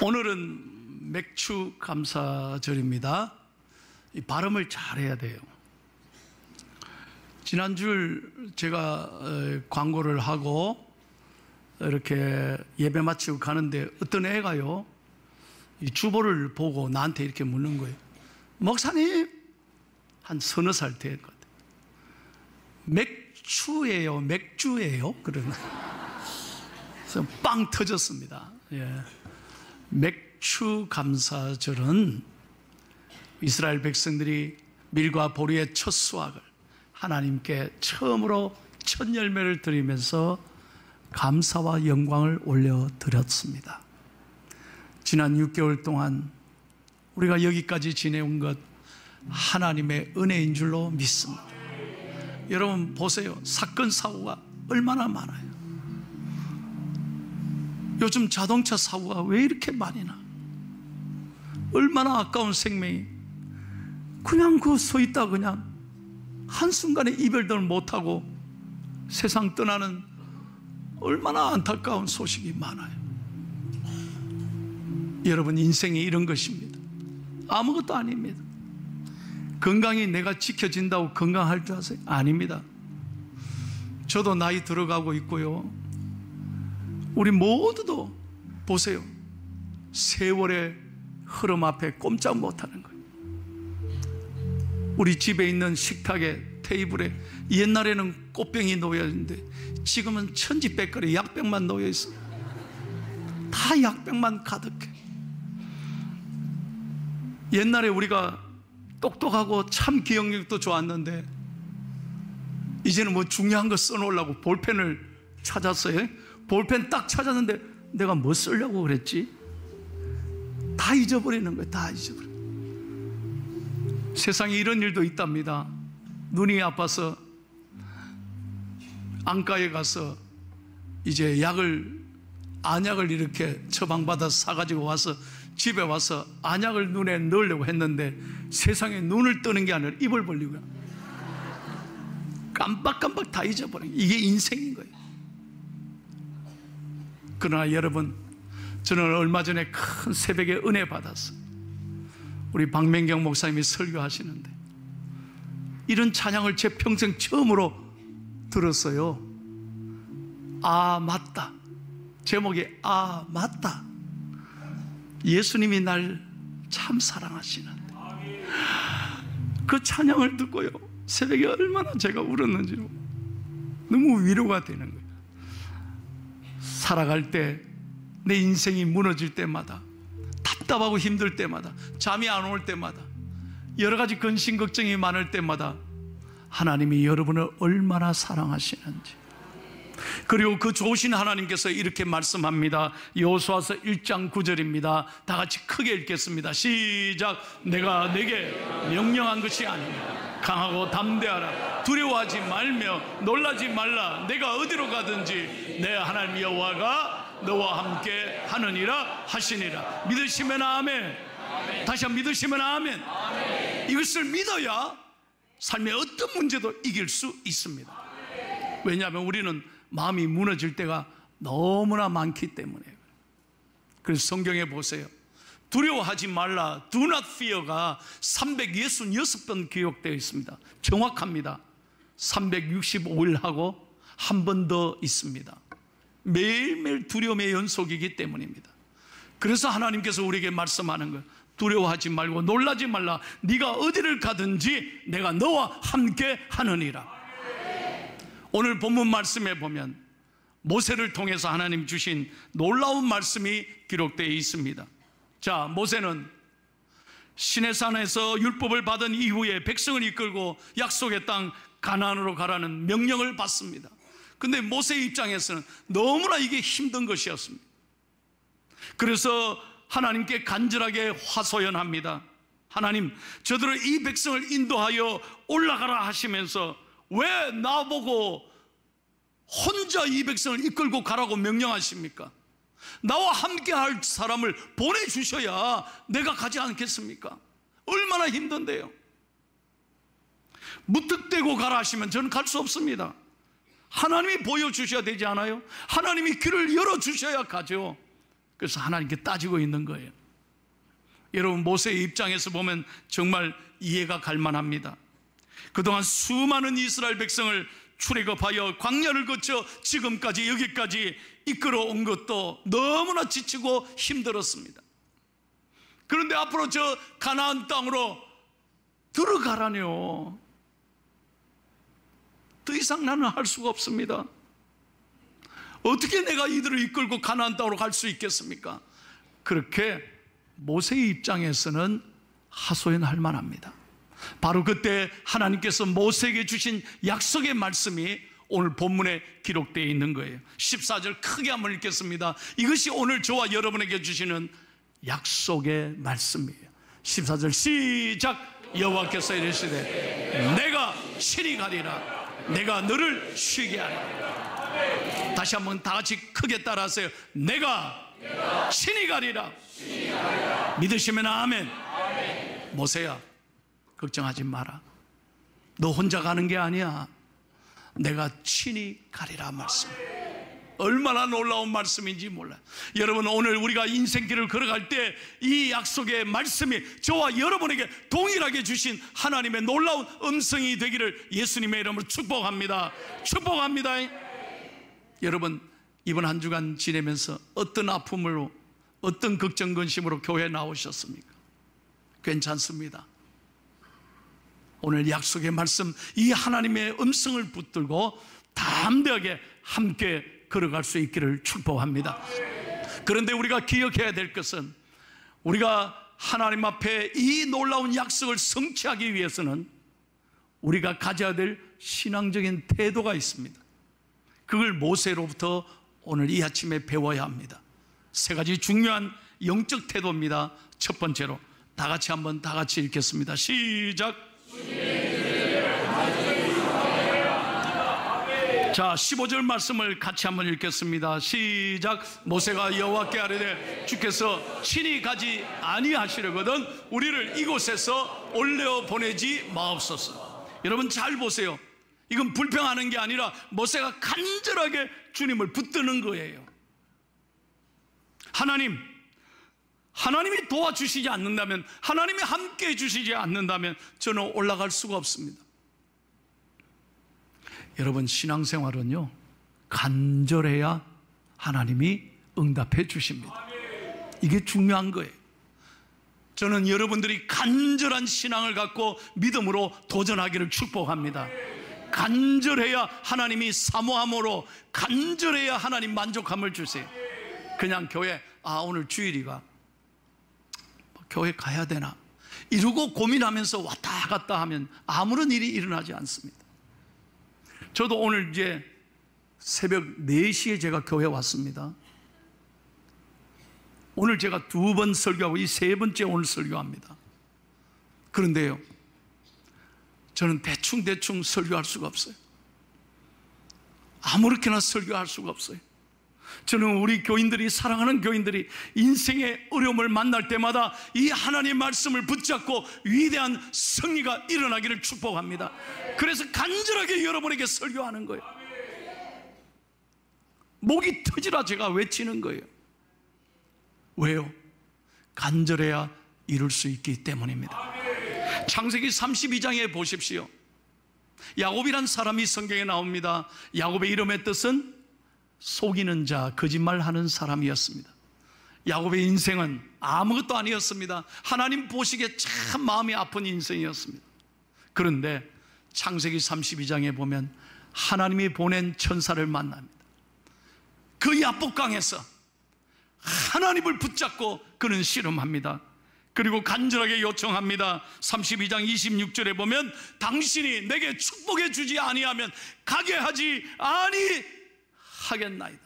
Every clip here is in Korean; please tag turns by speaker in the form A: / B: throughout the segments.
A: 오늘은 맥주 감사절입니다. 이 발음을 잘해야 돼요. 지난주 제가 광고를 하고 이렇게 예배 마치고 가는데 어떤 애가요, 이 주보를 보고 나한테 이렇게 묻는 거예요. 목사님, 한 서너 살 될 것 같아요. 맥주예요, 맥주예요? 그러나 그래서 빵 터졌습니다. 예. 맥주 감사절은 이스라엘 백성들이 밀과 보리의 첫 수확을 하나님께 처음으로 첫 열매를 드리면서 감사와 영광을 올려드렸습니다. 지난 6개월 동안 우리가 여기까지 지내온 것 하나님의 은혜인 줄로 믿습니다. 여러분 보세요. 사건 사고가 얼마나 많아요. 요즘 자동차 사고가 왜 이렇게 많이 나? 얼마나 아까운 생명이 그냥 그 서 있다 그냥 한순간에 이별도 못하고 세상 떠나는 얼마나 안타까운 소식이 많아요. 여러분, 인생이 이런 것입니다. 아무것도 아닙니다. 건강이 내가 지켜진다고 건강할 줄 아세요? 아닙니다. 저도 나이 들어가고 있고요. 우리 모두도 보세요. 세월의 흐름 앞에 꼼짝 못하는 거예요. 우리 집에 있는 식탁에 테이블에 옛날에는 꽃병이 놓여있는데 지금은 천지백거리 약병만 놓여있어요. 다 약병만 가득해. 옛날에 우리가 똑똑하고 참 기억력도 좋았는데 이제는 뭐 중요한 거 써놓으려고 볼펜을 찾았어요. 볼펜 딱 찾았는데 내가 뭐 쓰려고 그랬지? 다 잊어버리는 거예요. 다 잊어버려. 세상에 이런 일도 있답니다. 눈이 아파서 안과에 가서 이제 안약을 이렇게 처방받아서 사가지고 와서 집에 와서 안약을 눈에 넣으려고 했는데 세상에 눈을 뜨는 게 아니라 입을 벌리고요. 깜빡깜빡 다 잊어버린 거예요. 이게 인생인 거예요. 그러나 여러분, 저는 얼마 전에 큰 새벽에 은혜 받았어요. 우리 박명경 목사님이 설교하시는데 이런 찬양을 제 평생 처음으로 들었어요. 아, 맞다. 제목이 아, 맞다. 예수님이 날 참 사랑하시는데. 그 찬양을 듣고요, 새벽에 얼마나 제가 울었는지 너무 위로가 되는 거예요. 살아갈 때, 내 인생이 무너질 때마다, 답답하고 힘들 때마다, 잠이 안 올 때마다, 여러 가지 근심 걱정이 많을 때마다 하나님이 여러분을 얼마나 사랑하시는지, 그리고 그 좋으신 하나님께서 이렇게 말씀합니다. 여호수아서 1장 9절입니다. 다 같이 크게 읽겠습니다. 시작. 내가 내게 명령한 것이 아니냐. 강하고 담대하라. 두려워하지 말며 놀라지 말라. 내가 어디로 가든지 내 하나님 여호와가 너와 함께 하느니라 하시니라. 믿으시면 아멘. 다시 한번 믿으시면 아멘. 이것을 믿어야 삶의 어떤 문제도 이길 수 있습니다. 왜냐하면 우리는 마음이 무너질 때가 너무나 많기 때문에. 그래서 성경에 보세요. 두려워하지 말라, do not fear가 366번 기록되어 있습니다. 정확합니다. 365일하고 한 번 더 있습니다. 매일매일 두려움의 연속이기 때문입니다. 그래서 하나님께서 우리에게 말씀하는 거예요. 두려워하지 말고 놀라지 말라. 네가 어디를 가든지 내가 너와 함께 하느니라. 오늘 본문 말씀에 보면 모세를 통해서 하나님 주신 놀라운 말씀이 기록되어 있습니다. 자, 모세는 시내산에서 율법을 받은 이후에 백성을 이끌고 약속의 땅 가나안으로 가라는 명령을 받습니다. 근데 모세의 입장에서는 너무나 이게 힘든 것이었습니다. 그래서 하나님께 간절하게 화소연합니다. 하나님, 저들을 이 백성을 인도하여 올라가라 하시면서 왜 나보고 혼자 이 백성을 이끌고 가라고 명령하십니까? 나와 함께 할 사람을 보내주셔야 내가 가지 않겠습니까? 얼마나 힘든데요. 무턱대고 가라 하시면 저는 갈 수 없습니다. 하나님이 보여주셔야 되지 않아요? 하나님이 길을 열어주셔야 가죠. 그래서 하나님께 따지고 있는 거예요. 여러분, 모세의 입장에서 보면 정말 이해가 갈 만합니다. 그동안 수많은 이스라엘 백성을 출애굽하여 광야를 거쳐 지금까지 여기까지 이끌어온 것도 너무나 지치고 힘들었습니다. 그런데 앞으로 저 가나안 땅으로 들어가라뇨. 더 이상 나는 할 수가 없습니다. 어떻게 내가 이들을 이끌고 가나안 땅으로 갈 수 있겠습니까? 그렇게 모세의 입장에서는 하소연할 만합니다. 바로 그때 하나님께서 모세에게 주신 약속의 말씀이 오늘 본문에 기록되어 있는 거예요. 14절 크게 한번 읽겠습니다. 이것이 오늘 저와 여러분에게 주시는 약속의 말씀이에요. 14절 시작. 여호와께서 이르시되 내가 친히 가리라. 내가 너를 쉬게 하리라. 다시 한번 다 같이 크게 따라하세요. 내가 친히 가리라. 믿으시면 아멘. 모세야, 걱정하지 마라. 너 혼자 가는 게 아니야. 내가 친히 가리라 말씀. 얼마나 놀라운 말씀인지 몰라요. 여러분, 오늘 우리가 인생길을 걸어갈 때 이 약속의 말씀이 저와 여러분에게 동일하게 주신 하나님의 놀라운 음성이 되기를 예수님의 이름으로 축복합니다. 축복합니다. 여러분, 이번 한 주간 지내면서 어떤 아픔으로, 어떤 걱정 근심으로 교회에 나오셨습니까? 괜찮습니다. 오늘 약속의 말씀, 이 하나님의 음성을 붙들고 담대하게 함께 걸어갈 수 있기를 축복합니다. 그런데 우리가 기억해야 될 것은, 우리가 하나님 앞에 이 놀라운 약속을 성취하기 위해서는 우리가 가져야 될 신앙적인 태도가 있습니다. 그걸 모세로부터 오늘 이 아침에 배워야 합니다. 세 가지 중요한 영적 태도입니다. 첫 번째로 다 같이 한번 다 같이 읽겠습니다. 시작. 자, 15절 말씀을 같이 한번 읽겠습니다. 시작. 모세가 여호와께 아뢰되 주께서 친히 가지 아니하시려거든 우리를 이곳에서 올려 보내지 마옵소서. 여러분 잘 보세요. 이건 불평하는 게 아니라 모세가 간절하게 주님을 붙드는 거예요. 하나님이 도와주시지 않는다면, 하나님이 함께 해주시지 않는다면 저는 올라갈 수가 없습니다. 여러분, 신앙생활은요, 간절해야 하나님이 응답해 주십니다. 이게 중요한 거예요. 저는 여러분들이 간절한 신앙을 갖고 믿음으로 도전하기를 축복합니다. 간절해야 하나님이 사모함으로, 간절해야 하나님 만족함을 주세요. 그냥 교회, 오늘 주일이가 교회 가야 되나 이러고 고민하면서 왔다 갔다 하면 아무런 일이 일어나지 않습니다. 저도 오늘 이제 새벽 4시에 제가 교회 왔습니다. 오늘 제가 2번 설교하고 이 3번째 오늘 설교합니다. 그런데요, 저는 대충 설교할 수가 없어요. 아무렇게나 설교할 수가 없어요. 저는 우리 교인들이, 사랑하는 교인들이 인생의 어려움을 만날 때마다 이 하나님의 말씀을 붙잡고 위대한 승리가 일어나기를 축복합니다. 그래서 간절하게 여러분에게 설교하는 거예요. 목이 터지라 제가 외치는 거예요. 왜요? 간절해야 이룰 수 있기 때문입니다. 창세기 32장에 보십시오. 야곱이란 사람이 성경에 나옵니다. 야곱의 이름의 뜻은 속이는 자, 거짓말하는 사람이었습니다. 야곱의 인생은 아무것도 아니었습니다. 하나님 보시기에 참 마음이 아픈 인생이었습니다. 그런데 창세기 32장에 보면 하나님이 보낸 천사를 만납니다. 그 야복강에서 하나님을 붙잡고 그는 씨름합니다. 그리고 간절하게 요청합니다. 32장 26절에 보면 당신이 내게 축복해 주지 아니하면 가게 하지 아니하겠나이다.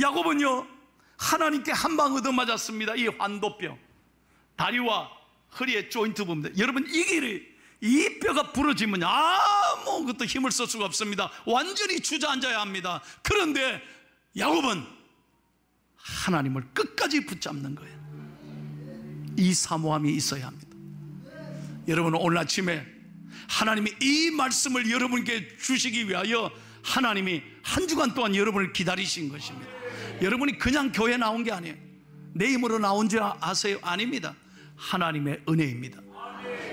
A: 야곱은요, 하나님께 한 방 얻어맞았습니다. 이 환도뼈, 다리와 허리의 조인트 부분들. 여러분, 이 뼈가 부러지면 아무것도 힘을 쓸 수가 없습니다. 완전히 주저앉아야 합니다. 그런데 야곱은 하나님을 끝까지 붙잡는 거예요. 이 사모함이 있어야 합니다. 여러분, 오늘 아침에 하나님이 이 말씀을 여러분께 주시기 위하여 하나님이 한 주간 동안 여러분을 기다리신 것입니다. 여러분이 그냥 교회 나온 게 아니에요. 내 힘으로 나온 줄 아세요? 아닙니다. 하나님의 은혜입니다.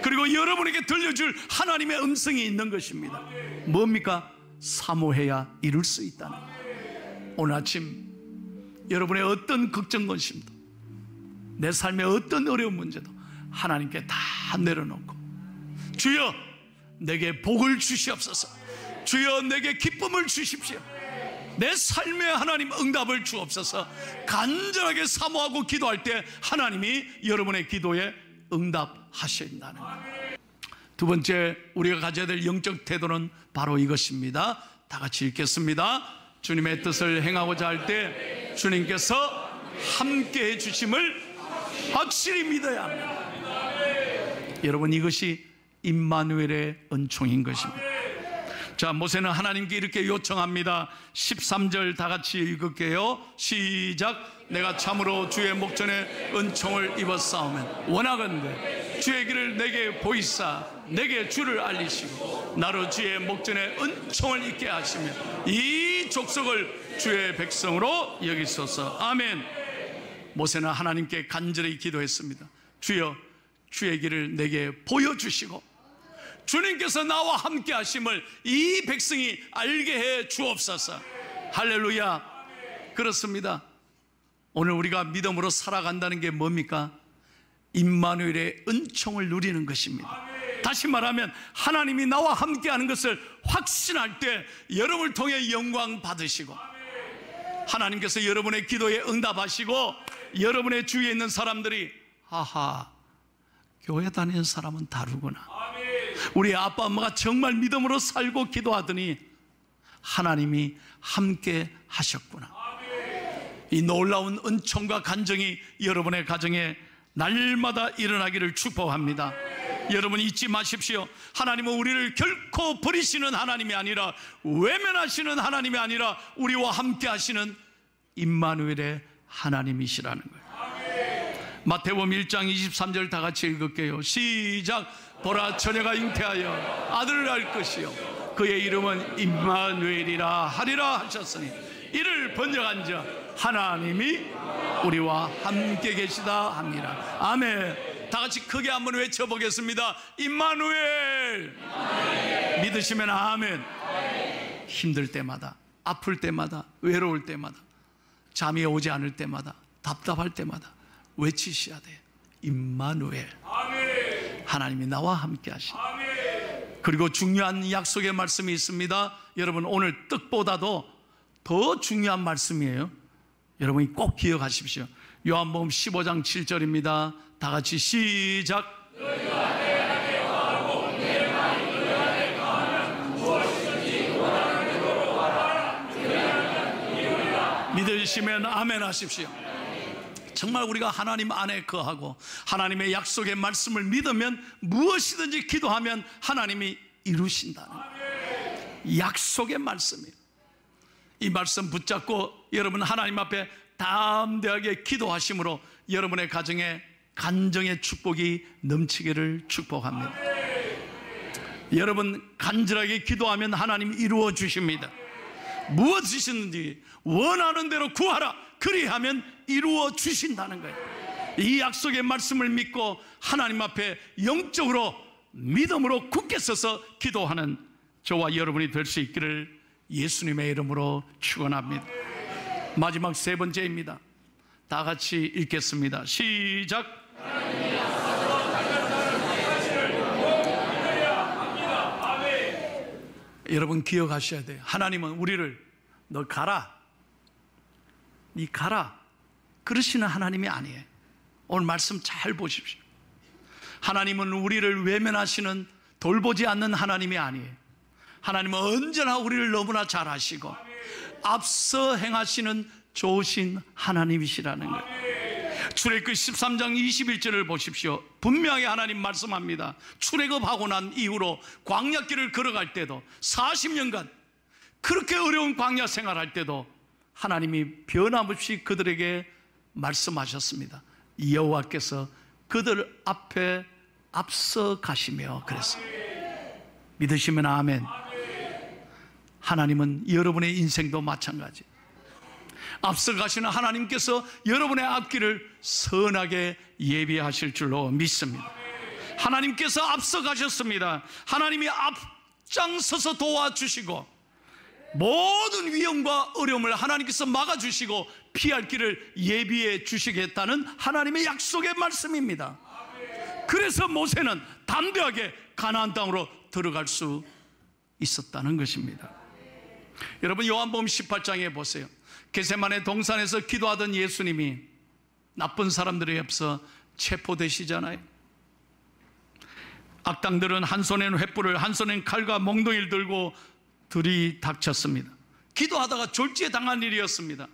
A: 그리고 여러분에게 들려줄 하나님의 음성이 있는 것입니다. 뭡니까? 사모해야 이룰 수 있다는 거예요. 오늘 아침 여러분의 어떤 걱정 근심도, 내 삶의 어떤 어려운 문제도 하나님께 다 내려놓고, 주여 내게 복을 주시옵소서, 주여 내게 기쁨을 주십시오, 내 삶에 하나님 응답을 주옵소서, 간절하게 사모하고 기도할 때 하나님이 여러분의 기도에 응답하신다는 거예요. 두 번째 우리가 가져야 될 영적 태도는 바로 이것입니다. 다 같이 읽겠습니다. 주님의 뜻을 행하고자 할 때 주님께서 함께 해주심을 확실히 믿어야 합니다. 여러분, 이것이 임마누엘의 은총인 것입니다. 자, 모세는 하나님께 이렇게 요청합니다. 13절 다 같이 읽을게요. 시작. 내가 참으로 주의 목전에 은총을 입었사오면 원하건대 주의 길을 내게 보이사 내게 주를 알리시고 나로 주의 목전에 은총을 입게 하시며 이 족속을 주의 백성으로 여기소서. 아멘. 모세는 하나님께 간절히 기도했습니다. 주여, 주의 길을 내게 보여주시고 주님께서 나와 함께 하심을 이 백성이 알게 해 주옵소서. 할렐루야. 그렇습니다. 오늘 우리가 믿음으로 살아간다는 게 뭡니까? 임마누엘의 은총을 누리는 것입니다. 다시 말하면 하나님이 나와 함께 하는 것을 확신할 때 여러분을 통해 영광 받으시고, 하나님께서 여러분의 기도에 응답하시고, 여러분의 주위에 있는 사람들이 하하, 교회 다니는 사람은 다르구나, 우리 아빠 엄마가 정말 믿음으로 살고 기도하더니 하나님이 함께 하셨구나. 이 놀라운 은총과 간정이 여러분의 가정에 날마다 일어나기를 축복합니다. 여러분 잊지 마십시오. 하나님은 우리를 결코 버리시는 하나님이 아니라, 외면하시는 하나님이 아니라 우리와 함께 하시는 임마누엘의 하나님이시라는 거예요. 마태복음 1장 23절 다 같이 읽을게요. 시작. 보라, 처녀가 잉태하여 아들을 낳을 것이요 그의 이름은 임마누엘이라 하리라 하셨으니 이를 번역한 자 하나님이 우리와 함께 계시다 합니다. 아멘. 다 같이 크게 한번 외쳐보겠습니다. 임마누엘. 믿으시면 아멘. 힘들 때마다, 아플 때마다, 외로울 때마다, 잠이 오지 않을 때마다, 답답할 때마다 외치셔야 돼요. 임마누엘. 하나님이 나와 함께 하시네. 그리고 중요한 약속의 말씀이 있습니다. 여러분, 오늘 뜻보다도 더 중요한 말씀이에요. 여러분이 꼭 기억하십시오. 요한복음 15장 7절입니다. 다 같이 시작. 믿으시면 아멘 하십시오. 정말 우리가 하나님 안에 거하고 하나님의 약속의 말씀을 믿으면 무엇이든지 기도하면 하나님이 이루신다는 약속의 말씀이에요. 이 말씀 붙잡고 여러분 하나님 앞에 담대하게 기도하심으로 여러분의 가정에 간정의 축복이 넘치기를 축복합니다. 여러분 간절하게 기도하면 하나님 이루어 주십니다. 무엇이든지 원하는 대로 구하라, 그리하면 이루어 주신다는 거예요. 이 약속의 말씀을 믿고 하나님 앞에 영적으로 믿음으로 굳게 서서 기도하는 저와 여러분이 될 수 있기를 예수님의 이름으로 축원합니다. 마지막 세 번째입니다. 다 같이 읽겠습니다. 시작. 여러분 기억하셔야 돼요. 하나님은 우리를 너 가라, 니 가라 그러시는 하나님이 아니에요. 오늘 말씀 잘 보십시오. 하나님은 우리를 외면하시는, 돌보지 않는 하나님이 아니에요. 하나님은 언제나 우리를 너무나 잘 아시고 앞서 행하시는 좋으신 하나님이시라는 거예요. 출애굽기 13장 21절을 보십시오. 분명히 하나님 말씀합니다. 출애굽하고 난 이후로 광야길을 걸어갈 때도 40년간 그렇게 어려운 광야 생활할 때도 하나님이 변함없이 그들에게 말씀하셨습니다. 여호와께서 그들 앞에 앞서 가시며 그랬습니다. 믿으시면 아멘. 하나님은 여러분의 인생도 마찬가지. 앞서가시는 하나님께서 여러분의 앞길을 선하게 예비하실 줄로 믿습니다. 하나님께서 앞서가셨습니다. 하나님이 앞장서서 도와주시고 모든 위험과 어려움을 하나님께서 막아주시고 피할 길을 예비해 주시겠다는 하나님의 약속의 말씀입니다. 그래서 모세는 담대하게 가나안 땅으로 들어갈 수 있었다는 것입니다. 여러분, 요한복음 18장에 보세요. 겟세마네 동산에서 기도하던 예수님이 나쁜 사람들에 앞서 체포되시잖아요. 악당들은 한 손에는 횃불을, 한 손에는 칼과 몽둥이를 들고 들이닥쳤습니다. 기도하다가 졸지에 당한 일이었습니다.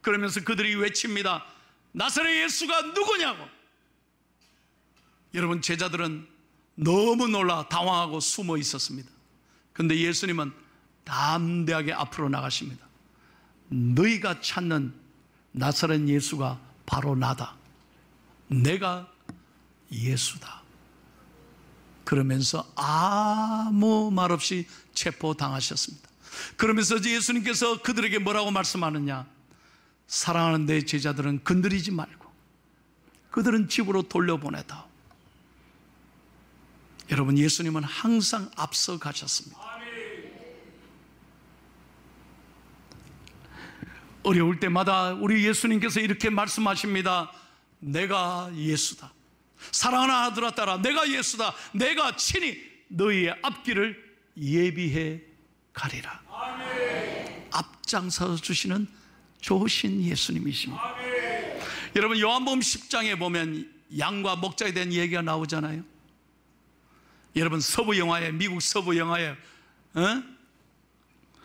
A: 그러면서 그들이 외칩니다. 나사렛 예수가 누구냐고. 여러분, 제자들은 너무 놀라 당황하고 숨어 있었습니다. 그런데 예수님은 담대하게 앞으로 나가십니다. 너희가 찾는 나사렛 예수가 바로 나다. 내가 예수다. 그러면서 아무 말 없이 체포당하셨습니다. 그러면서 예수님께서 그들에게 뭐라고 말씀하느냐? 사랑하는 내 제자들은 건드리지 말고 그들은 집으로 돌려보내다. 여러분, 예수님은 항상 앞서 가셨습니다. 어려울 때마다 우리 예수님께서 이렇게 말씀하십니다. 내가 예수다. 사랑하는 아들아 딸아, 내가 예수다. 내가 친히 너희의 앞길을 예비해 가리라. 앞장서 주시는 좋으신 예수님이십니다. 여러분, 요한복음 10장에 보면 양과 목자에 대한 얘기가 나오잖아요. 여러분, 서부 영화에, 미국 서부 영화에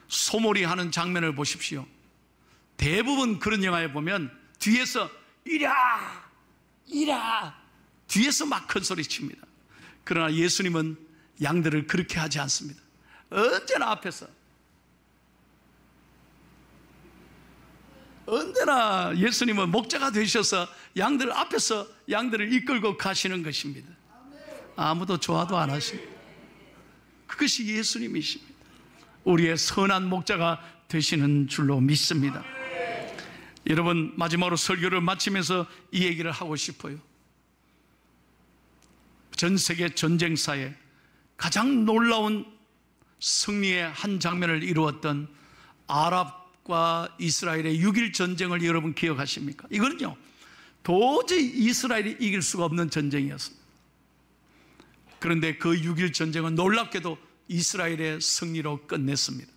A: 소몰이 하는 장면을 보십시오. 대부분 그런 영화에 보면 뒤에서 이라 뒤에서 막 큰 소리 칩니다. 그러나 예수님은 양들을 그렇게 하지 않습니다. 언제나 앞에서, 언제나 예수님은 목자가 되셔서 양들 앞에서 양들을 이끌고 가시는 것입니다. 아무도 좋아도 안 하십니다. 그것이 예수님이십니다. 우리의 선한 목자가 되시는 줄로 믿습니다. 여러분, 마지막으로 설교를 마치면서 이 얘기를 하고 싶어요. 전 세계 전쟁사에 가장 놀라운 승리의 한 장면을 이루었던 아랍과 이스라엘의 6.1 전쟁을 여러분 기억하십니까? 이거는요, 도저히 이스라엘이 이길 수가 없는 전쟁이었습니다. 그런데 그 6.1 전쟁은 놀랍게도 이스라엘의 승리로 끝냈습니다.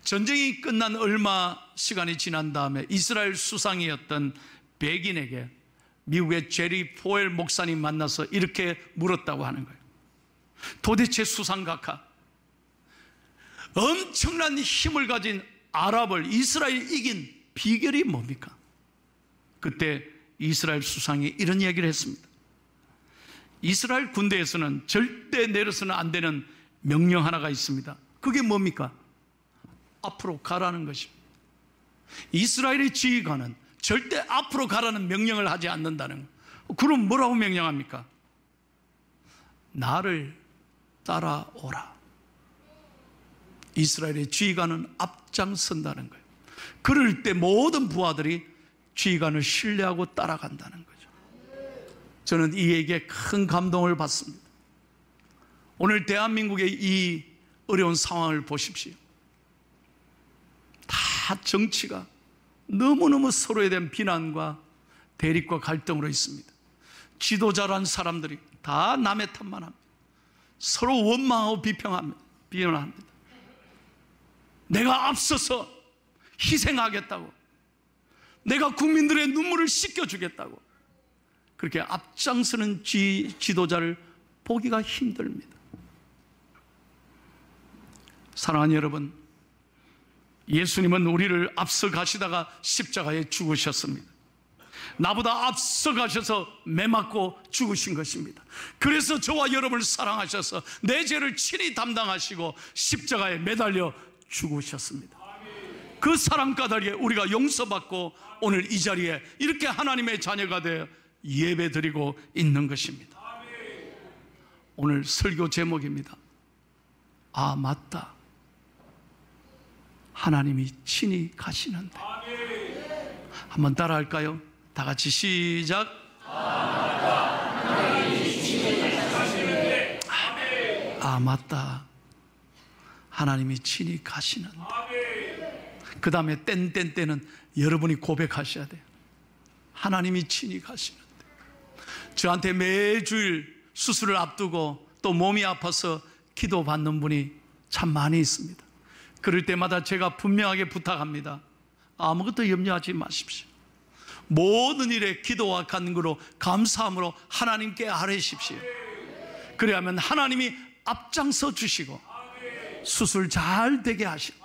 A: 전쟁이 끝난 얼마 시간이 지난 다음에 이스라엘 수상이었던 백인에게 미국의 제리 포엘 목사님 만나서 이렇게 물었다고 하는 거예요. 도대체 수상각하, 엄청난 힘을 가진 아랍을 이스라엘이 이긴 비결이 뭡니까? 그때 이스라엘 수상이 이런 이야기를 했습니다. 이스라엘 군대에서는 절대 내려서는 안 되는 명령 하나가 있습니다. 그게 뭡니까? 앞으로 가라는 것입니다. 이스라엘의 지휘관은 절대 앞으로 가라는 명령을 하지 않는다는 거. 그럼 뭐라고 명령합니까? 나를 따라오라. 이스라엘의 지휘관은 앞장선다는 거예요. 그럴 때 모든 부하들이 지휘관을 신뢰하고 따라간다는 거죠. 저는 이 얘기에 큰 감동을 받습니다. 오늘 대한민국의 이 어려운 상황을 보십시오. 다 정치가 너무너무 서로에 대한 비난과 대립과 갈등으로 있습니다. 지도자란 사람들이 다 남의 탓만 합니다. 서로 원망하고 비난합니다. 내가 앞서서 희생하겠다고, 내가 국민들의 눈물을 씻겨주겠다고, 그렇게 앞장서는 지도자를 보기가 힘듭니다. 사랑하는 여러분, 예수님은 우리를 앞서 가시다가 십자가에 죽으셨습니다. 나보다 앞서 가셔서 매 맞고 죽으신 것입니다. 그래서 저와 여러분을 사랑하셔서 내 죄를 친히 담당하시고 십자가에 매달려 죽으셨습니다. 그 사랑 까닭에 우리가 용서받고 오늘 이 자리에 이렇게 하나님의 자녀가 되어 예배드리고 있는 것입니다. 오늘 설교 제목입니다. 아, 맞다. 하나님이 친히 가시는데. 한번 따라할까요? 다 같이 시작. 아, 맞다. 하나님이 친히 가시는데. 그 다음에 땡땡땡은 여러분이 고백하셔야 돼요. 하나님이 친히 가시는데. 저한테 매주일 수술을 앞두고 또 몸이 아파서 기도받는 분이 참 많이 있습니다. 그럴 때마다 제가 분명하게 부탁합니다. 아무것도 염려하지 마십시오. 모든 일에 기도와 간구로 감사함으로 하나님께 아뢰십시오. 그래야만 하나님이 앞장서 주시고 수술 잘 되게 하시고,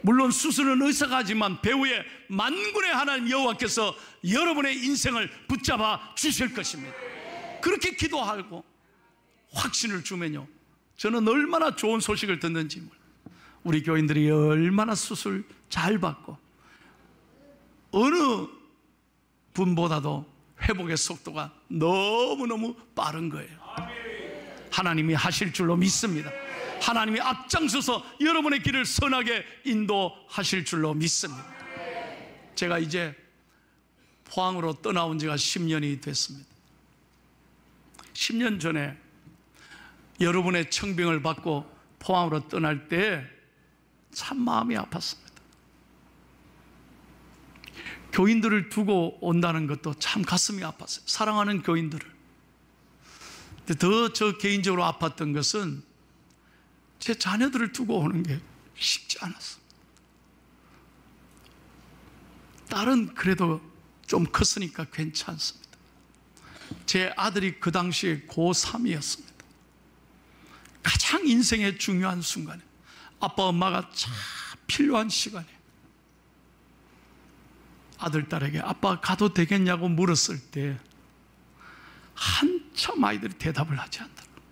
A: 물론 수술은 의사가 하지만 배후에 만군의 하나님 여호와께서 여러분의 인생을 붙잡아 주실 것입니다. 그렇게 기도하고 확신을 주면요, 저는 얼마나 좋은 소식을 듣는지 몰라요. 우리 교인들이 얼마나 수술 잘 받고 어느 분보다도 회복의 속도가 너무너무 빠른 거예요. 하나님이 하실 줄로 믿습니다. 하나님이 앞장서서 여러분의 길을 선하게 인도하실 줄로 믿습니다. 제가 이제 포항으로 떠나온 지가 10년이 됐습니다. 10년 전에 여러분의 청빙을 받고 포항으로 떠날 때 참 마음이 아팠습니다. 교인들을 두고 온다는 것도 참 가슴이 아팠어요. 사랑하는 교인들을. 근데 더 저 개인적으로 아팠던 것은 제 자녀들을 두고 오는 게 쉽지 않았어요. 딸은 그래도 좀 컸으니까 괜찮습니다. 제 아들이 그 당시에 고3이었습니다. 가장 인생의 중요한 순간에 아빠 엄마가 참 필요한 시간에 아들 딸에게 아빠 가도 되겠냐고 물었을 때 한참 아이들이 대답을 하지 않더라고요.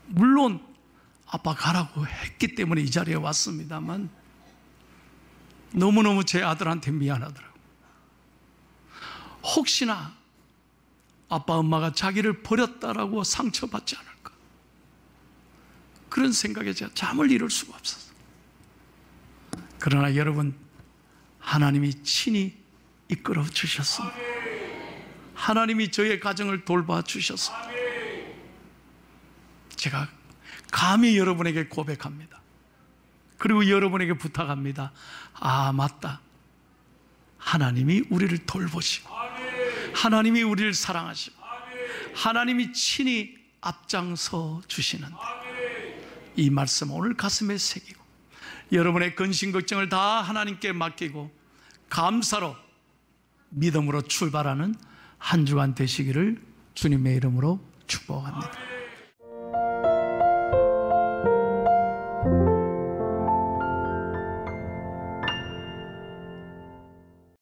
A: 물론 아빠 가라고 했기 때문에 이 자리에 왔습니다만 너무너무 제 아들한테 미안하더라고요. 혹시나 아빠 엄마가 자기를 버렸다라고 상처받지 않을까, 그런 생각에 제가 잠을 이룰 수가 없었어요. 그러나 여러분, 하나님이 친히 이끌어 주셨습니다. 하나님이 저의 가정을 돌봐 주셨습니다. 제가 감히 여러분에게 고백합니다. 그리고 여러분에게 부탁합니다. 아, 맞다. 하나님이 우리를 돌보시고 하나님이 우리를 사랑하시고 하나님이 친히 앞장서 주시는데, 이 말씀 오늘 가슴에 새기고 여러분의 근심 걱정을 다 하나님께 맡기고 감사로 믿음으로 출발하는 한 주간 되시기를 주님의 이름으로 축복합니다.